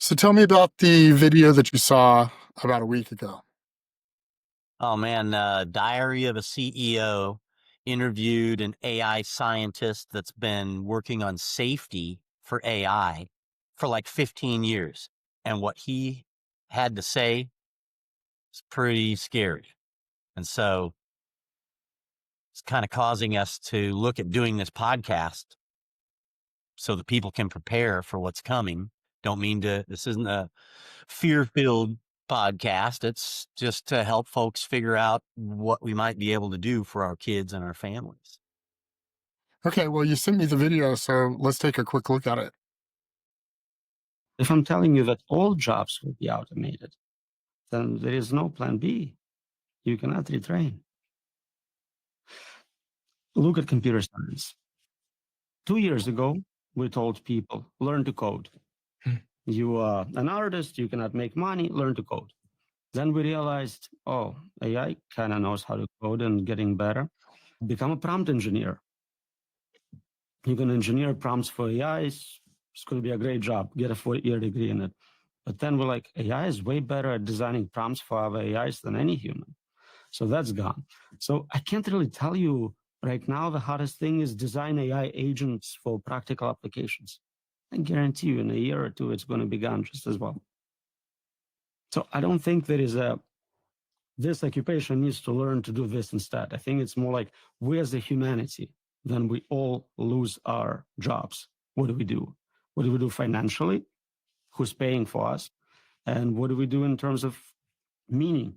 So tell me about the video that you saw about a week ago. Oh man, Diary of a CEO interviewed an AI scientist that's been working on safety for AI for like 15 years. And what he had to say is pretty scary. And so it's kind of causing us to look at doing this podcast so that people can prepare for what's coming. This isn't a fear-filled podcast. It's just to help folks figure out what we might be able to do for our kids and our families. Okay, well, you sent me the video, so let's take a quick look at it. If I'm telling you that all jobs will be automated, then there is no plan B. You cannot retrain. Look at computer science. 2 years ago, we told people, learn to code. Hmm. You are an artist, you cannot make money, learn to code. Then we realized, oh, AI kind of knows how to code and getting better. Become a prompt engineer. You can engineer prompts for AIs. It's going to be a great job. Get a 4-year degree in it. But then we're like, AI is way better at designing prompts for other AIs than any human. So that's gone. So I can't really tell you right now. The hottest thing is design AI agents for practical applications. I guarantee you in a year or two, it's going to be gone just as well. So I don't think there is this occupation needs to learn to do this instead. I think it's more like we as a humanity, then we all lose our jobs. What do we do? What do we do financially? Who's paying for us? And what do we do in terms of meaning?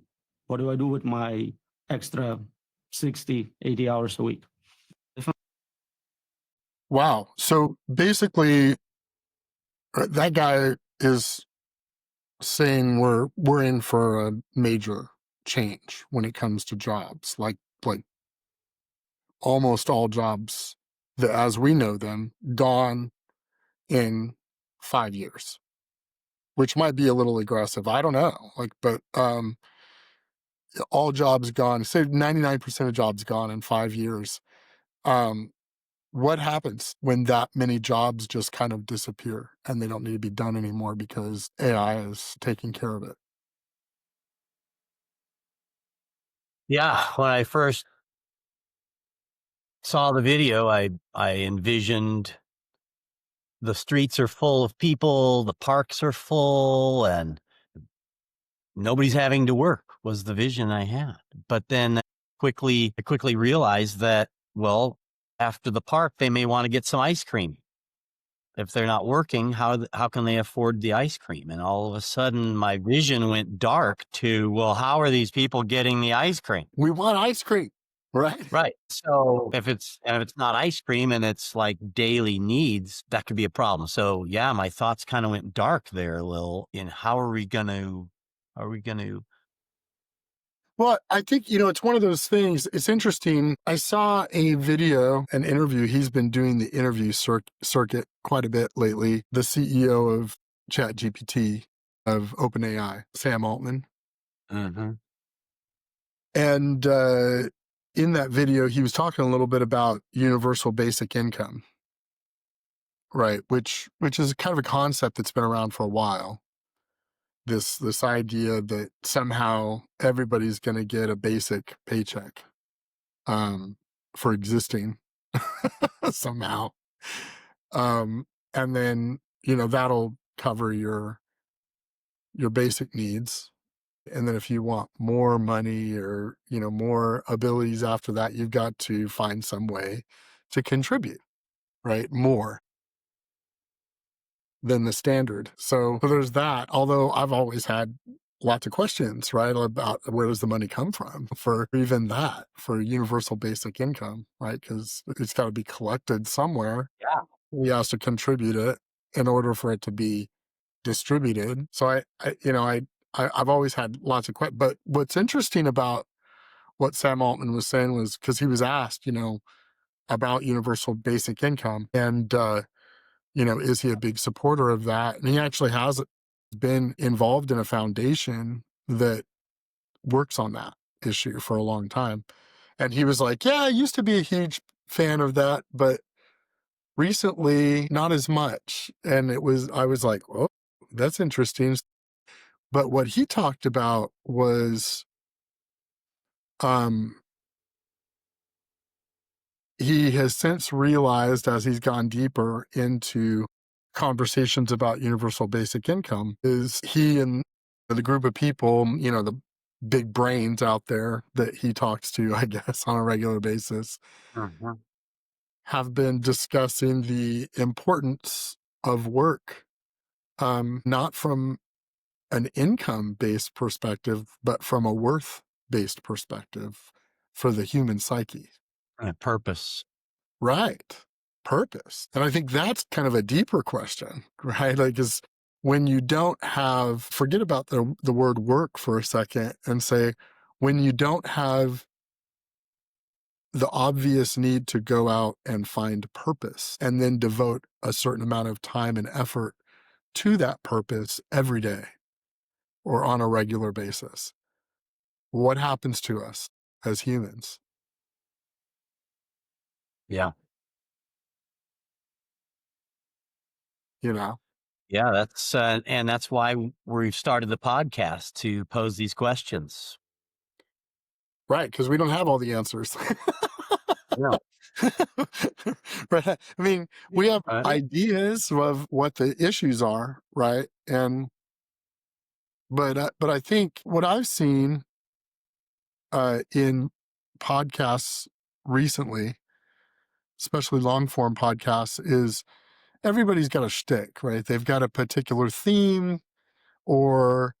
What do I do with my extra 60, 80 hours a week? Wow. So basically, that guy is saying we're in for a major change when it comes to jobs. Like almost all jobs that as we know them gone in 5 years, which might be a little aggressive. I don't know. But all jobs gone, say 99% of jobs gone in 5 years. Um, what happens when that many jobs just kind of disappear and they don't need to be done anymore because AI is taking care of it? Yeah, when I first saw the video, I envisioned the streets are full of people, the parks are full, and nobody's having to work was the vision I had. But then I quickly realized that, well, after the park, they may want to get some ice cream. If they're not working, how can they afford the ice cream? And all of a sudden, my vision went dark to, well, how are these people getting the ice cream? We want ice cream, right? Right. So if it's not ice cream and it's like daily needs, that could be a problem. So yeah, my thoughts kind of went dark there a little in how are we going to Well, I think, it's one of those things. It's interesting. I saw a video, an interview. He's been doing the interview circuit quite a bit lately. The CEO of ChatGPT, of OpenAI, Sam Altman. Mhm. And in that video, he was talking a little bit about universal basic income, right? Which is kind of a concept that's been around for a while. This idea that somehow everybody's going to get a basic paycheck for existing somehow. And then, that'll cover your basic needs. And then if you want more money or, more abilities after that, you've got to find some way to contribute, right? More than the standard. So there's that. Although I've always had lots of questions, right, about where does the money come from for even that, for universal basic income, right? Because it's got to be collected somewhere. Yeah. He has to contribute it in order for it to be distributed. So I've always had lots of questions. But what's interesting about what Sam Altman was saying was because he was asked, about universal basic income and, is he a big supporter of that? And he actually has been involved in a foundation that works on that issue for a long time. And he was like, yeah, I used to be a huge fan of that, but recently not as much. And I was like, well, That's interesting. But what he talked about was um, he has since realized, as he's gone deeper into conversations about universal basic income, is he and the group of people, you know, the big brains out there that he talks to, I guess, on a regular basis, Mhm. have been discussing the importance of work, not from an income-based perspective, but from a worth-based perspective for the human psyche. Right, purpose. Right. Purpose. And I think that's kind of a deeper question, right? Like, is when you don't have, forget about the word work for a second and say, when you don't have the obvious need to go out and find purpose and then devote a certain amount of time and effort to that purpose every day or on a regular basis, what happens to us as humans? Yeah. You know? Yeah, that's and that's why we've started the podcast to pose these questions. Right. Because we don't have all the answers. Yeah. Right. I mean, we have Right. ideas of what the issues are, right? And but I think what I've seen in podcasts recently, especially long form podcasts, is everybody's got a shtick, right? They've got a particular theme, or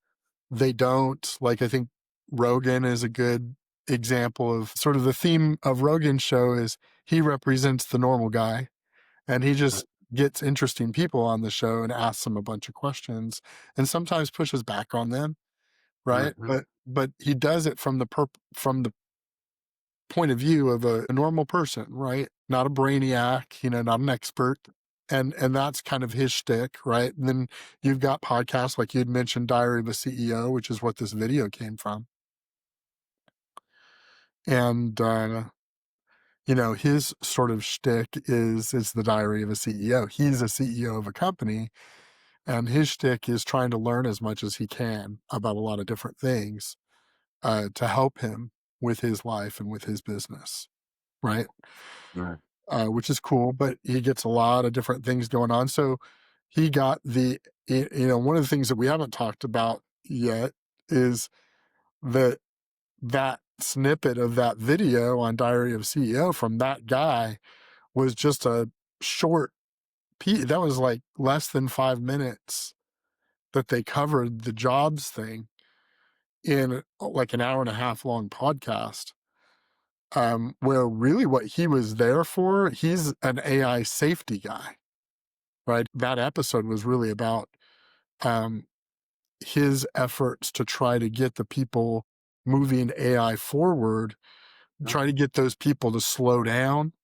they don't. Like, I think Rogan is a good example of sort of the theme of Rogan's show is he represents the normal guy, and he Right. just gets interesting people on the show and asks them a bunch of questions and sometimes pushes back on them, right? Mhm. But he does it from from the point of view of a normal person, right? Not a brainiac, you know, not an expert. And that's kind of his shtick, right? And then you've got podcasts like you'd mentioned, Diary of a CEO, which is what this video came from. And you know, his sort of shtick is the Diary of a CEO. He's a CEO of a company, and his shtick is trying to learn as much as he can about a lot of different things to help him with his life and with his business, right? Right. Which is cool, but he gets a lot of different things going on. So he got you know, one of the things that we haven't talked about yet is that that snippet of that video on Diary of CEO from that guy was just a short piece. That was like less than 5 minutes that they covered the jobs thing in like an hour and a half long podcast. Where really what he was there for, he's an AI safety guy, right? That episode was really about um, his efforts to try to get the people moving AI forward, Yeah. try to get those people to slow down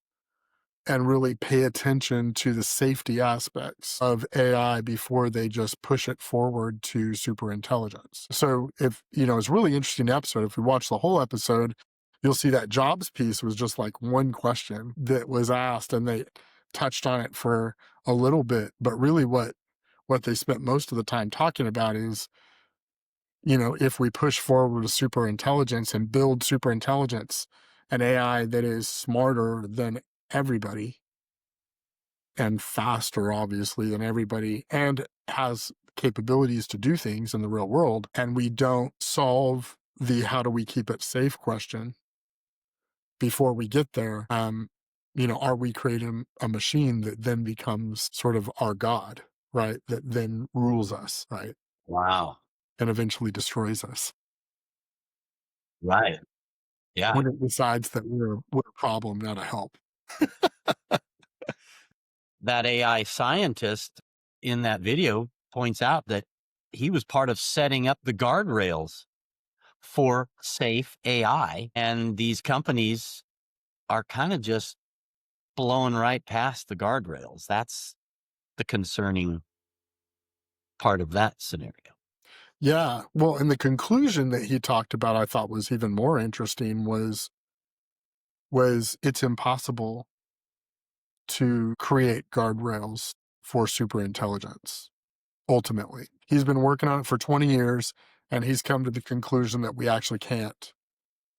and really pay attention to the safety aspects of AI before they just push it forward to super intelligence. So if, you know, it's a really interesting episode. If we watch the whole episode, you'll see that jobs piece was just like one question that was asked and they touched on it for a little bit. But really what they spent most of the time talking about is, you know, if we push forward to super intelligence and build super intelligence, an AI that is smarter than everybody, and faster, obviously, than everybody, and has capabilities to do things in the real world, and we don't solve the how do we keep it safe question before we get there, you know, are we creating a machine that then becomes sort of our God, right? That then rules us, right? Wow. And eventually destroys us Right. Yeah. when it decides that we're a problem, not a help. That AI scientist in that video points out that he was part of setting up the guardrails for safe AI. And these companies are kind of just blowing right past the guardrails. That's the concerning part of that scenario. Yeah. Well, and the conclusion that he talked about, I thought was even more interesting was it's impossible to create guardrails for super intelligence. Ultimately, He's been working on it for 20 years, and he's come to the conclusion that we actually can't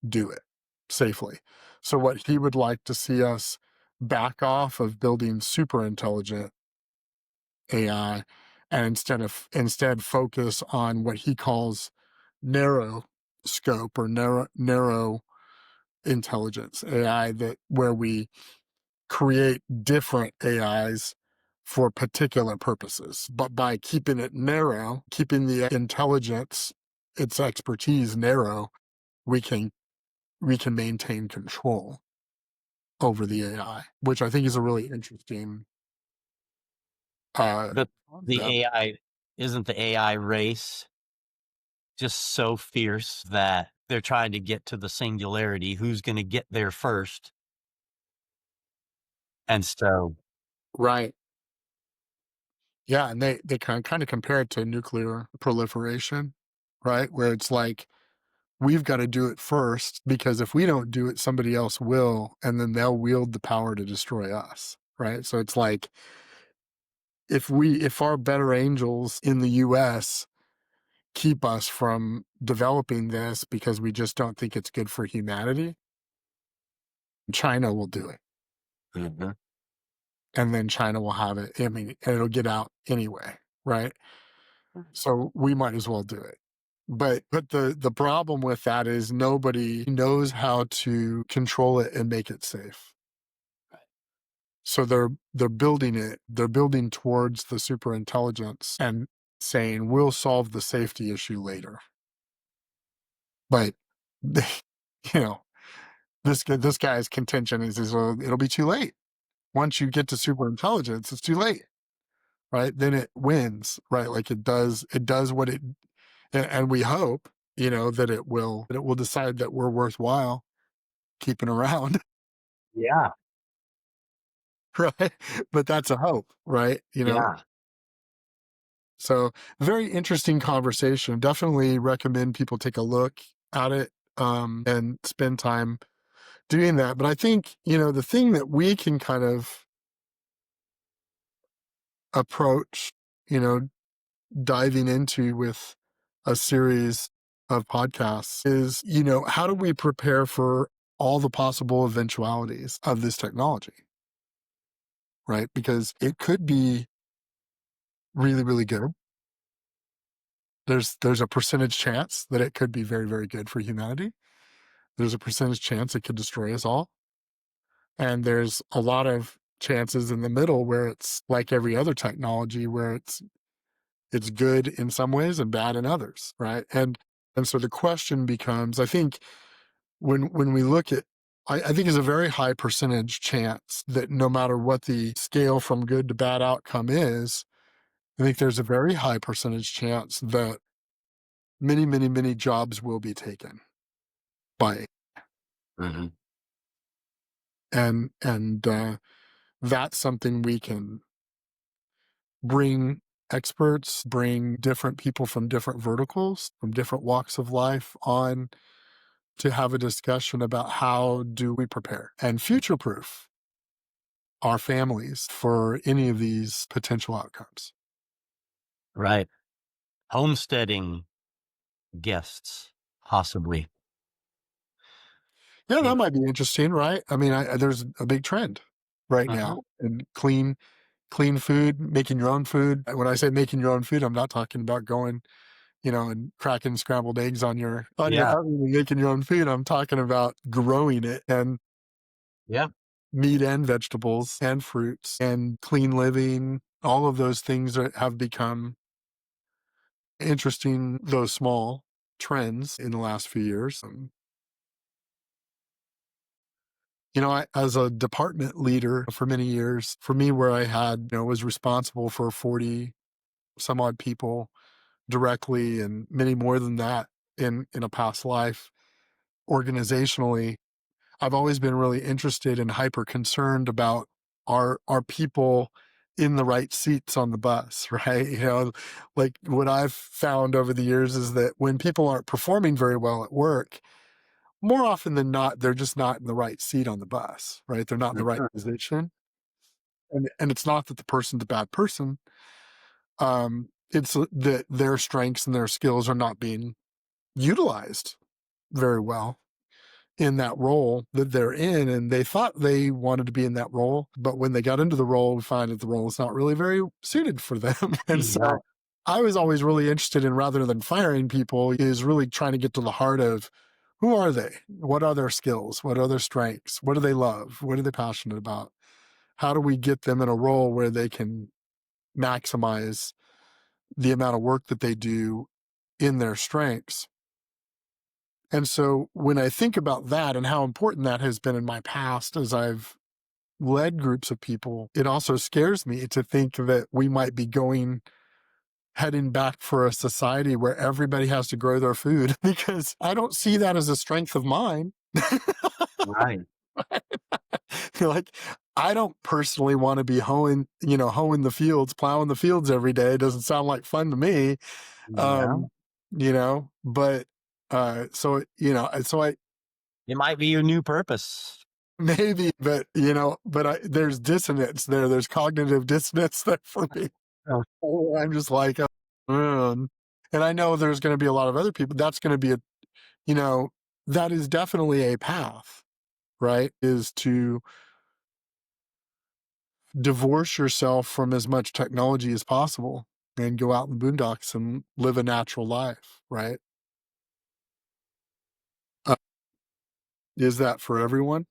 do it safely. So what he would like to see us back off of building super intelligent AI, and instead focus on what he calls narrow scope or narrow intelligence AI, that where we create different AIs for particular purposes, but by keeping it narrow, keeping the intelligence, its expertise narrow, we can maintain control over the AI, which I think is a really interesting But the concept. AI isn't the AI race just so fierce that they're trying to get to the singularity, who's going to get there first. And so, Right. Yeah, and they kind of compare it to nuclear proliferation, right? Where it's like, we've got to do it first, because if we don't do it, somebody else will, and then they'll wield the power to destroy us, right? So it's like, if our better angels in the US keep us from developing this because we just don't think it's good for humanity, China will do it. Mhm. And then China will have it. I mean, and it'll get out anyway, right? So we might as well do it. But the problem with that is nobody knows how to control it and make it safe. So they're building it. They're building towards the super intelligence and saying we'll solve the safety issue later. But you know, this guy's contention is well, it'll be too late. Once you get to super intelligence, it's too late, right? Then it wins, right? Like it does what it, and we hope, that it will decide that we're worthwhile keeping around, Yeah. right? But that's a hope, right? Yeah. So very interesting conversation. Definitely recommend people take a look at it, and spend time doing that. But I think, the thing that we can kind of approach, you know, diving into with a series of podcasts is, how do we prepare for all the possible eventualities of this technology, right? Because it could be really, really good. There's a percentage chance that it could be very, very good for humanity. There's a percentage chance it could destroy us all. And there's a lot of chances in the middle where it's like every other technology, where it's good in some ways and bad in others, right? And so the question becomes, I think, when we look at, I think there's a very high percentage chance that no matter what the scale from good to bad outcome is, I think there's a very high percentage chance that many, many, many jobs will be taken by, Mhm. and that's something we can bring experts, bring different people from different verticals, from different walks of life on to have a discussion about how do we prepare and future proof our families for any of these potential outcomes. Right. Homesteading guests, possibly. Yeah, Yeah. that might be interesting, right? I mean, there's a big trend right Uh-huh. now in clean food, making your own food. When I say making your own food, I'm not talking about going, and cracking scrambled eggs on your Yeah. oven and making your own food. I'm talking about growing it, and Yeah. meat and vegetables and fruits and clean living. All of those things have become interesting, though small, trends in the last few years. As a department leader for many years, for me, where I had, was responsible for 40 some odd people directly and many more than that in a past life organizationally, I've always been really interested and hyper concerned about our people in the right seats on the bus, right? Like what I've found over the years is that when people aren't performing very well at work, more often than not, they're just not in the right seat on the bus, right? They're not in the right Mhm. position. And it's not that the person's a bad person. it's that their strengths and their skills are not being utilized very well in that role that they're in. And they thought they wanted to be in that role, but when they got into the role, we find that the role is not really very suited for them. And so I was always really interested in, rather than firing people, is really trying to get to the heart of who are they? What are their skills? What are their strengths? What do they love? What are they passionate about? How do we get them in a role where they can maximize the amount of work that they do in their strengths? And so when I think about that and how important that has been in my past as I've led groups of people, it also scares me to think that we might be heading back for a society where everybody has to grow their food, because I don't see that as a strength of mine. Right. Like, I don't personally want to be hoeing the fields, plowing the fields every day. It doesn't sound like fun to me. Yeah. But so I It might be your new purpose. maybe, but there's dissonance there. There's cognitive dissonance there for me. Oh. I'm just like, and I know there's going to be a lot of other people. That's going to be that is definitely a path, right? Is to divorce yourself from as much technology as possible and go out in the boondocks and live a natural life, right? Uh, is that for everyone?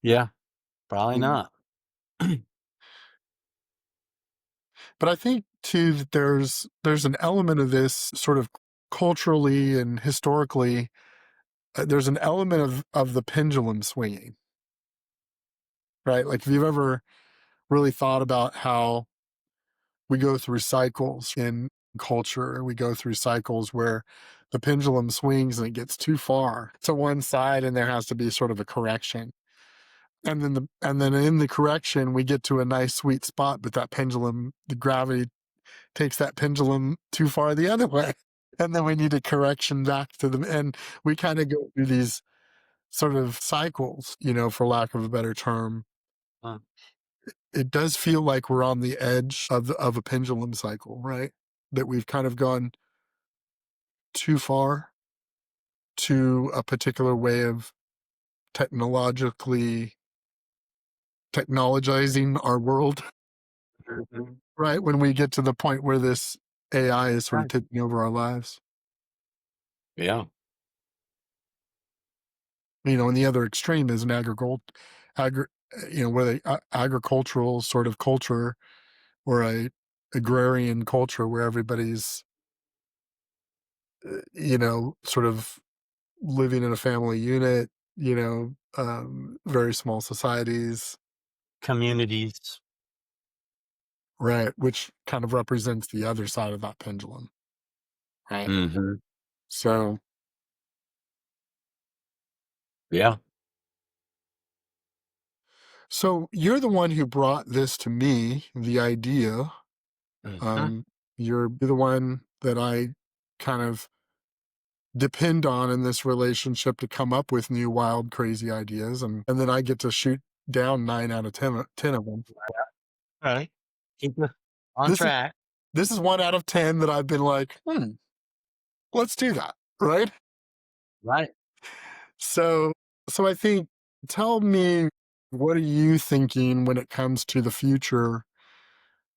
Yeah, probably Mm. not. But I think too that there's an element of this sort of culturally and historically. There's an element of the pendulum swinging, right? Like, if you've ever really thought about how we go through cycles in culture, we go through cycles where the pendulum swings and it gets too far to one side, and there has to be sort of a correction. And then in the correction, we get to a nice sweet spot, but that pendulum, the gravity takes that pendulum too far the other way. And then we need a correction back to them. And we kind of go through these sort of cycles, for lack of a better term. Uh, It does feel like we're on the edge of a pendulum cycle, right? That we've kind of gone too far to a particular way of technologizing our world, mhm. right? When we get to the point where this AI is sort of Right. taking over our lives. Yeah. And the other extreme is an agri, whether agricultural sort of culture, or a agrarian culture where everybody's, sort of living in a family unit, very small societies, Communities. right? Which kind of represents the other side of that pendulum, right? Hmm. So, Yeah. so you're the one who brought this to me, the idea. Mhm. You're the one that I kind of depend on in this relationship to come up with new, wild, crazy ideas. And then I get to shoot down 9 out of 10 of them. Right. Keep it on This is, track. this is 1 out of 10 that I've been like, let's do that. Right. Right. So, so I think, tell me, what are you thinking when it comes to the future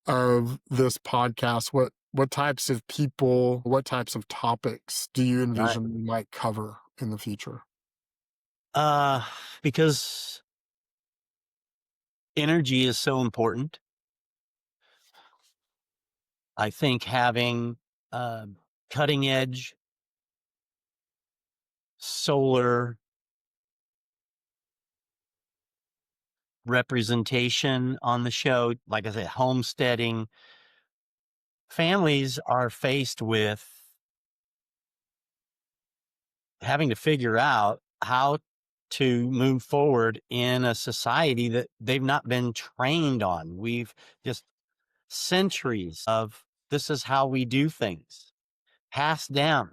of this podcast? What types of people, what types of topics do you Right. envision we might cover in the future? Uh, because energy is so important. I think having cutting edge solar representation on the show, like I said, homesteading families are faced with having to figure out how to move forward in a society that they've not been trained on. We've just centuries of this is how we do things, passed down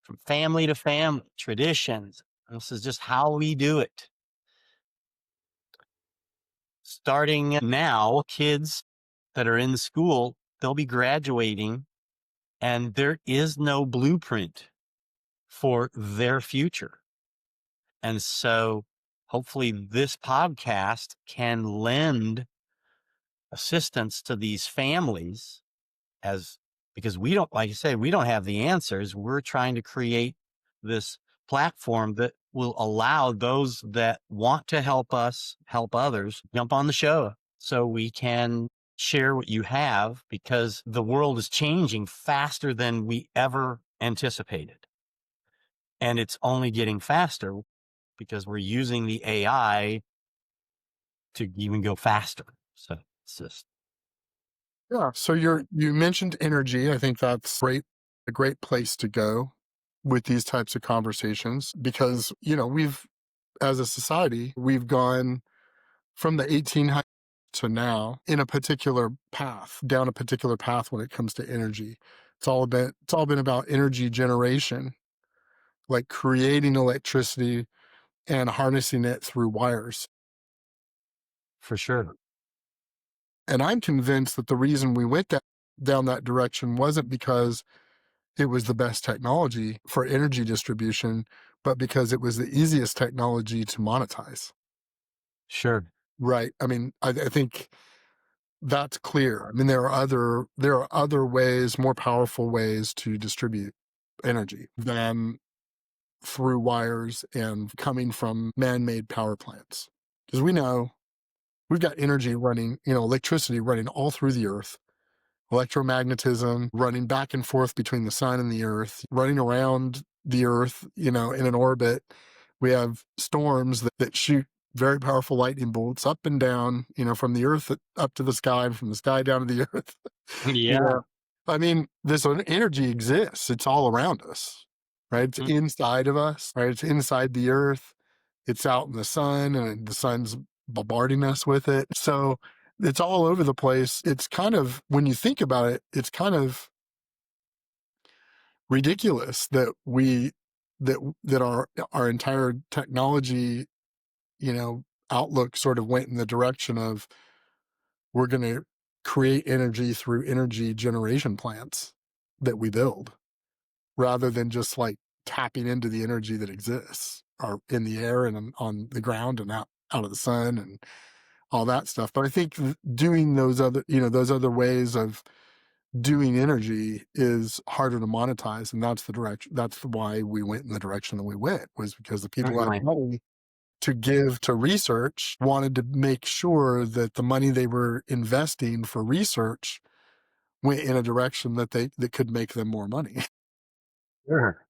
from family to family, traditions. This is just how we do it. Starting now, kids that are in school, they'll be graduating, and there is no blueprint for their future. And so hopefully this podcast can lend assistance to these families, as because we don't, like I say, we don't have the answers. We're trying to create this platform that will allow those that want to help us help others jump on the show so we can share what you have, because the world is changing faster than we ever anticipated. And it's only getting faster because we're using the AI to even go faster. So it's just, Yeah. So you mentioned energy. I think that's a great place to go with these types of conversations because, as a society, we've gone from the 1800s to now in a particular path, down a particular path when it comes to energy. It's all been about energy generation, like creating electricity and harnessing it through wires. for sure. And I'm convinced that the reason we went down that direction wasn't because it was the best technology for energy distribution, but because it was the easiest technology to monetize. Sure. Right. I mean, I think that's clear. I mean, there are other ways, more powerful ways to distribute energy than through wires and coming from man-made power plants. Because we know we've got energy running, electricity running all through the earth, electromagnetism running back and forth between the sun and the earth, running around the earth, in an orbit. We have storms that shoot very powerful lightning bolts up and down, from the earth up to the sky, and from the sky down to the earth. you Yeah. know, I mean, this energy exists. It's all around us, right? It's Mm. inside of us, right? It's inside the earth. It's out in the sun, and the sun's bombarding us with it. So it's all over the place. It's kind of, when you think about it, it's kind of ridiculous that our entire technology, outlook sort of went in the direction of we're going to create energy through energy generation plants that we build rather than just like tapping into the energy that exists or in the air and on the ground and out of the sun and all that stuff. But I think doing those other ways of doing energy is harder to monetize. And that's why we went in the direction that we went, was because the people that had Certainly. money to give to research wanted to make sure that the money they were investing for research went in a direction that could make them more money. Sure.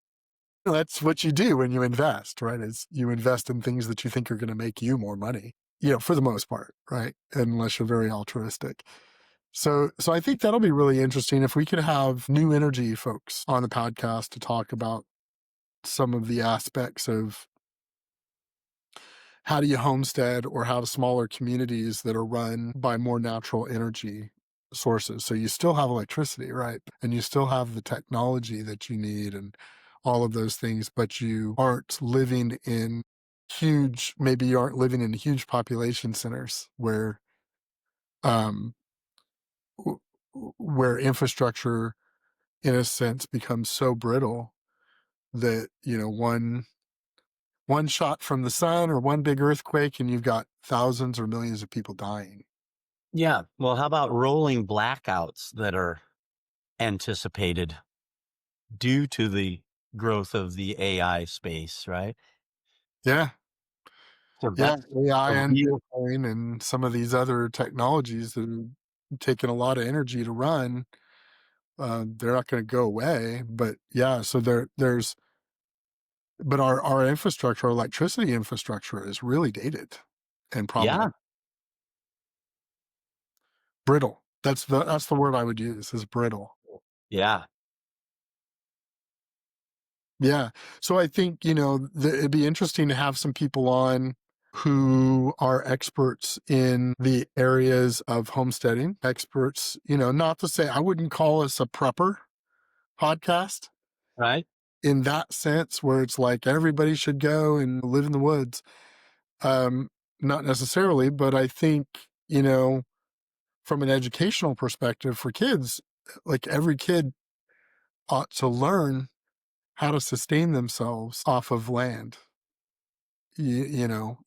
That's what you do when you invest, right? Is you invest in things that you think are going to make you more money, for the most part, right? Unless you're very altruistic. So I think that'll be really interesting if we could have new energy folks on the podcast to talk about some of the aspects of how do you homestead or have smaller communities that are run by more natural energy sources. So you still have electricity, right? And you still have the technology that you need and all of those things, but you aren't living in maybe you aren't living in huge population centers um, w- where infrastructure in a sense becomes so brittle that, one shot from the sun or one big earthquake and you've got thousands or millions of people dying. Yeah. Well, how about rolling blackouts that are anticipated due to the growth of the AI space, right? Yeah. So Yeah. that's AI a and real, Bitcoin and some of these other technologies that have taken a lot of energy to run, they're not going to go away. But yeah, so but our infrastructure, our electricity infrastructure is really dated and yeah, probably brittle. That's the word I would use, is brittle. yeah, Yeah. So I think, it'd be interesting to have some people on who are experts in the areas of homesteading, experts, not to say I wouldn't call us a prepper podcast right. in that sense where it's like everybody should go and live in the woods. Um, Not necessarily, but I think, from an educational perspective for kids, like every kid ought to learn how to sustain themselves off of land,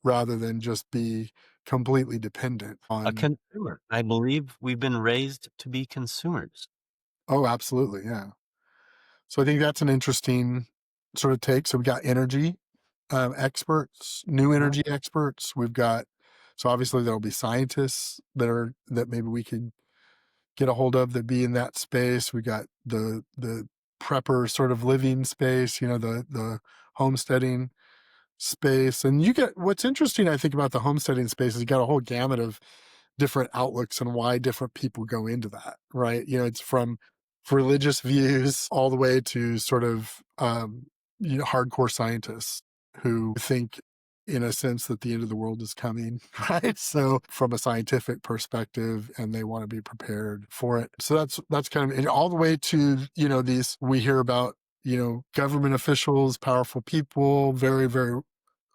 rather than just be completely dependent A on. consumer. I believe we've been raised to be consumers. Oh, absolutely. Yeah. So I think that's an interesting sort of take. So we got energy experts, new Uh-huh. energy experts. We've got, so obviously there'll be scientists that maybe we could get a hold of that be in that space. We got the prepper sort of living space, the homesteading space. And you get, what's interesting, I think, about the homesteading space is you got a whole gamut of different outlooks and why different people go into that, right? It's from religious views all the way to sort of, hardcore scientists who think, in a sense, that the end of the world is coming, right? So from a scientific perspective, and they want to be prepared for it. So that's kind of, and all the way to, these, we hear about, government officials, powerful people, very, very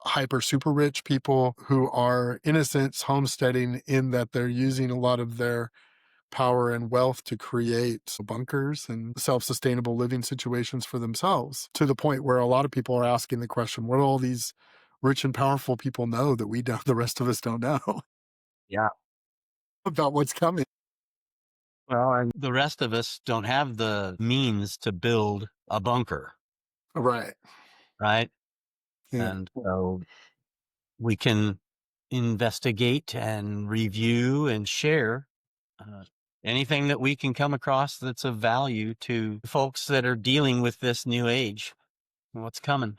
hyper super rich people who are, in a sense, homesteading, in that they're using a lot of their power and wealth to create bunkers and self-sustainable living situations for themselves, to the point where a lot of people are asking the question, what do all these rich and powerful people know that we don't, the rest of us don't know Yeah. about what's coming? Well, and the rest of us don't have the means to build a bunker, Right. right? Yeah. And so we can investigate and review and share uh, anything that we can come across that's of value to folks that are dealing with this new age and what's coming.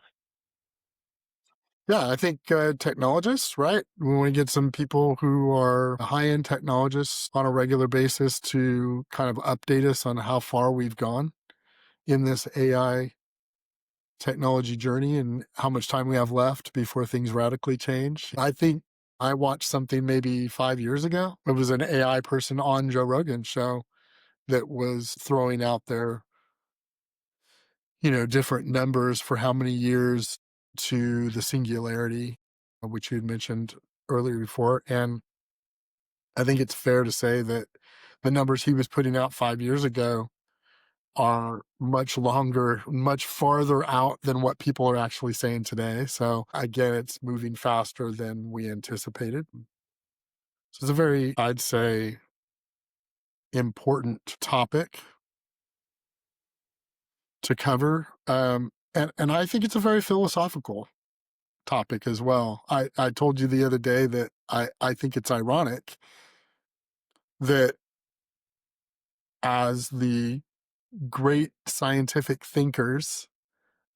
Yeah, I think technologists, right? We want to get some people who are high-end technologists on a regular basis to kind of update us on how far we've gone in this AI technology journey and how much time we have left before things radically change. I think I watched something maybe 5 years ago. It was an AI person on Joe Rogan's show that was throwing out their, different numbers for how many years to the singularity, which you had mentioned earlier before. And I think it's fair to say that the numbers he was putting out 5 years ago are much longer, much farther out than what people are actually saying today. So again, it's moving faster than we anticipated. So it's a very, I'd say, important topic to cover. And I think it's a very philosophical topic as well. I told you the other day that I think it's ironic that as the great scientific thinkers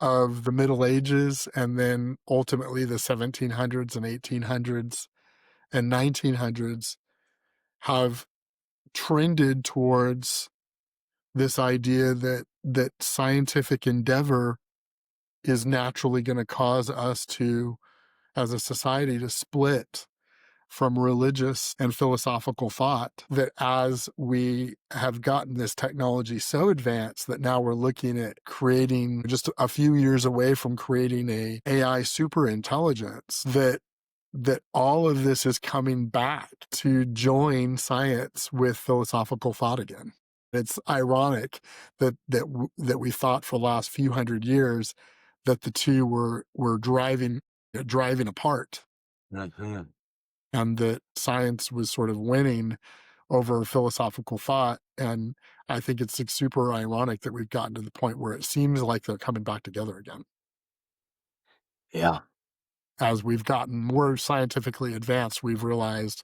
of the Middle Ages and then ultimately the 1700s and 1800s and 1900s have trended towards this idea that scientific endeavor is naturally going to cause us to, as a society, to split from religious and philosophical thought, that as we have gotten this technology so advanced that now we're looking at creating, just a few years away from creating a AI super intelligence, that all of this is coming back to join science with philosophical thought again. It's ironic that we thought for the last few hundred years that the two were driving apart, Mhm. and that science was sort of winning over philosophical thought. And I think it's like super ironic that we've gotten to the point where it seems like they're coming back together again. Yeah. As we've gotten more scientifically advanced, we've realized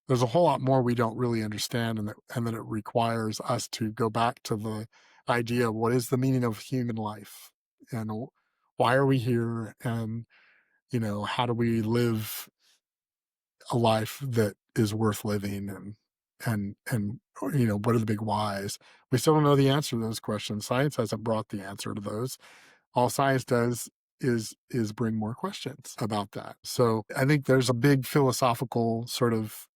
there's a whole lot more we don't really understand, and that it requires us to go back to the idea of what is the meaning of human life, and why are we here, and how do we live a life that is worth living, and what are the big whys. We still don't know the answer to those questions. Science hasn't brought the answer to those. All science does is bring more questions about that. So I think there's a big philosophical sort of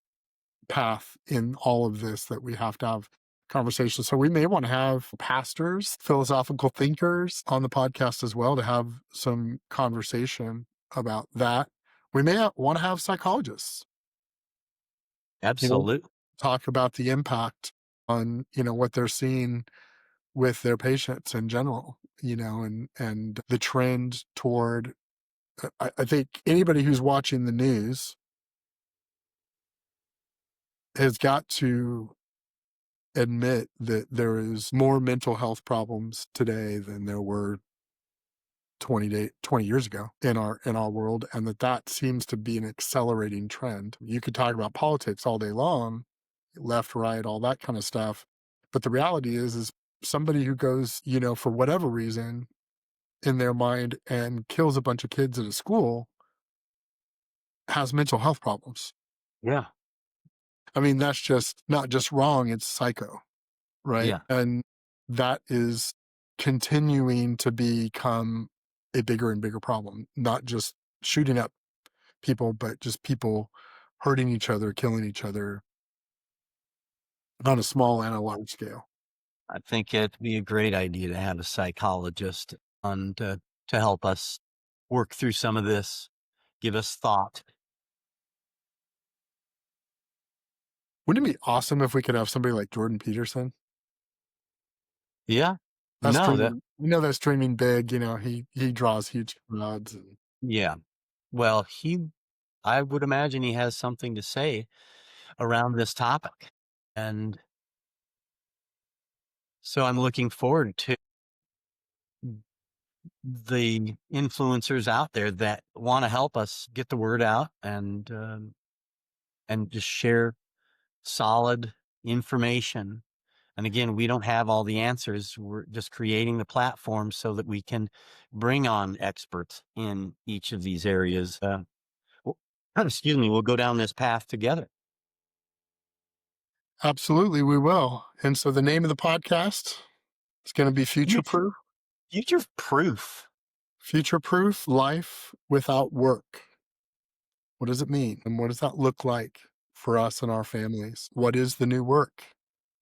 path in all of this that we have to have conversations. So we may want to have pastors, philosophical thinkers on the podcast as well, to have some conversation about that. We may want to have psychologists, Absolutely. talk about the impact on, what they're seeing with their patients in general, and the trend toward, I think anybody who's watching the news has got to admit that there is more mental health problems today than there were 20 years ago in our world, and that seems to be an accelerating trend. You could talk about politics all day long, left, right, all that kind of stuff, but the reality is somebody who goes, for whatever reason in their mind and kills a bunch of kids at a school has mental health problems. Yeah. I mean, that's just not just wrong, it's psycho, right? Yeah. And that is continuing to become a bigger and bigger problem, not just shooting up people, but just people hurting each other, killing each other on a small and a large scale. I think it'd be a great idea to have a psychologist on to help us work through some of this, give us thought. Wouldn't it be awesome if we could have somebody like Jordan Peterson? Yeah. That's No, that dreaming. That's dreaming big. He draws huge crowds. And yeah. Well, I would imagine he has something to say around this topic. And so I'm looking forward to the influencers out there that want to help us get the word out and just share solid information. And again, we don't have all the answers. We're just creating the platform so that we can bring on experts in each of these areas. Well, excuse me, we'll go down this path together. absolutely, we will. And so the name of the podcast is going to be Future Future, Proof. future proof. Future Proof Life Without Work. What does it mean? And what does that look like for us and our families? What is the new work?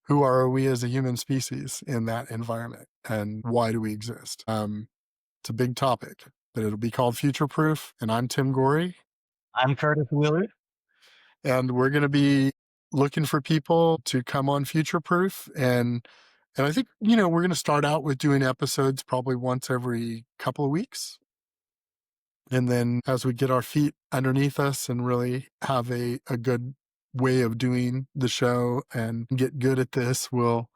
Who are we as a human species in that environment? And why do we exist? It's a big topic, but it'll be called Future Proof. And I'm Tim Goree. I'm Curtis Willard. And we're going to be looking for people to come on Future Proof. And I think, we're going to start out with doing episodes probably once every couple of weeks. And then as we get our feet underneath us and really have a good way of doing the show and get good at this, we'll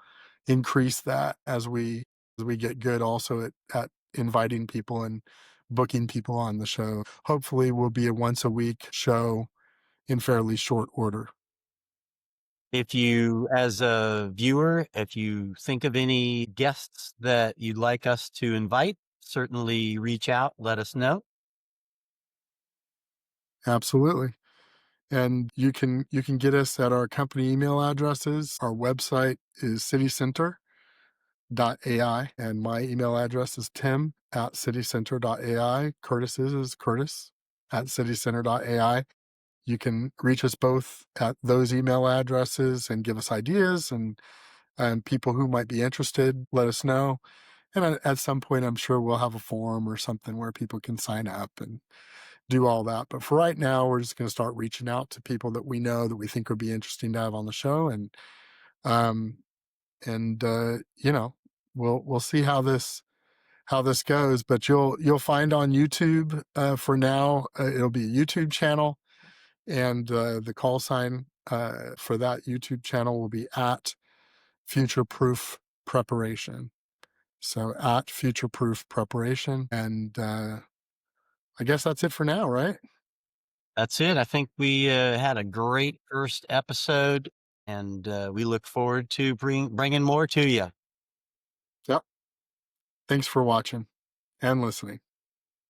increase that as we get good also at inviting people and booking people on the show. Hopefully we'll be a once a week show in fairly short order. If you, as a viewer, if you think of any guests that you'd like us to invite, certainly reach out, let us know. Absolutely. And you can get us at our company email addresses. Our website is citycenter.ai, and my email address is tim@citycenter.ai. Curtis's is curtis@citycenter.ai. You can reach us both at those email addresses and give us ideas and people who might be interested, let us know. And at some point, I'm sure we'll have a forum or something where people can sign up and do all that. But for right now, we're just going to start reaching out to people that we know that we think would be interesting to have on the show. Um, we'll see how this goes. But you'll find on YouTube for now. It'll be a YouTube channel. And the call sign for that YouTube channel will be at Future Proof Preparation. So at Future Proof Preparation. And I guess that's it for now, right? That's it. I think we had a great first episode, and we look forward to bringing more to you. Yep. Thanks for watching and listening.